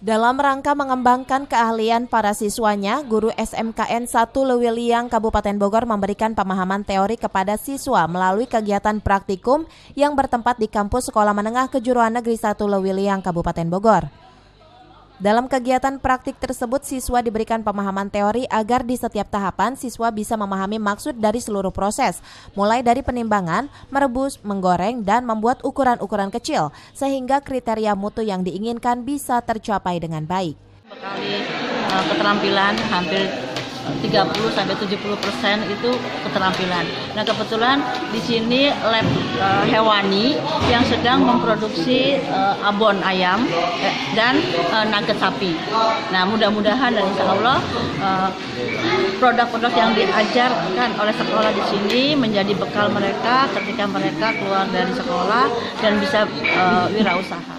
Dalam rangka mengembangkan keahlian para siswanya, guru SMKN 1 Lewiliang Kabupaten Bogor memberikan pemahaman teori kepada siswa melalui kegiatan praktikum yang bertempat di kampus Sekolah Menengah Kejuruan Negeri 1 Lewiliang Kabupaten Bogor. Dalam kegiatan praktik tersebut, siswa diberikan pemahaman teori agar di setiap tahapan siswa bisa memahami maksud dari seluruh proses, mulai dari penimbangan, merebus, menggoreng, dan membuat ukuran-ukuran kecil, sehingga kriteria mutu yang diinginkan bisa tercapai dengan baik. Bekali keterampilan hampir 30-70% itu keterampilan. Nah, kebetulan di sini lab hewani yang sedang memproduksi abon ayam dan nugget sapi. Nah, mudah-mudahan dan insya Allah produk-produk yang diajarkan oleh sekolah di sini menjadi bekal mereka ketika mereka keluar dari sekolah dan bisa wirausaha.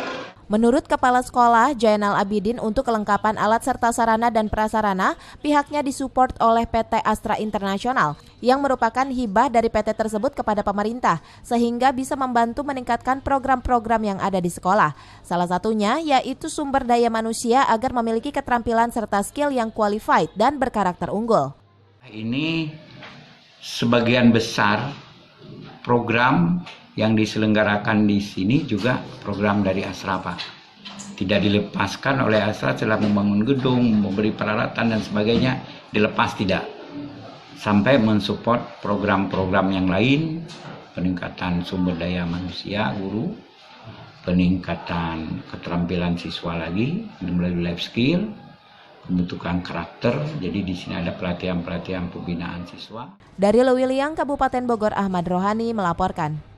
Menurut Kepala Sekolah Jainal Abidin, untuk kelengkapan alat serta sarana dan prasarana, pihaknya disupport oleh PT Astra Internasional yang merupakan hibah dari PT tersebut kepada pemerintah, sehingga bisa membantu meningkatkan program-program yang ada di sekolah. Salah satunya yaitu sumber daya manusia agar memiliki keterampilan serta skill yang qualified dan berkarakter unggul. Ini sebagian besar program yang diselenggarakan di sini juga program dari Astra, Pak. Tidak dilepaskan oleh Astra setelah membangun gedung, memberi peralatan dan sebagainya, dilepas tidak. Sampai mensupport program-program yang lain, peningkatan sumber daya manusia, guru, peningkatan keterampilan siswa lagi, melalui life skill, pembentukan karakter. Jadi di sini ada pelatihan-pelatihan pembinaan siswa. Dari Lewiliang, Kabupaten Bogor, Ahmad Rohani melaporkan.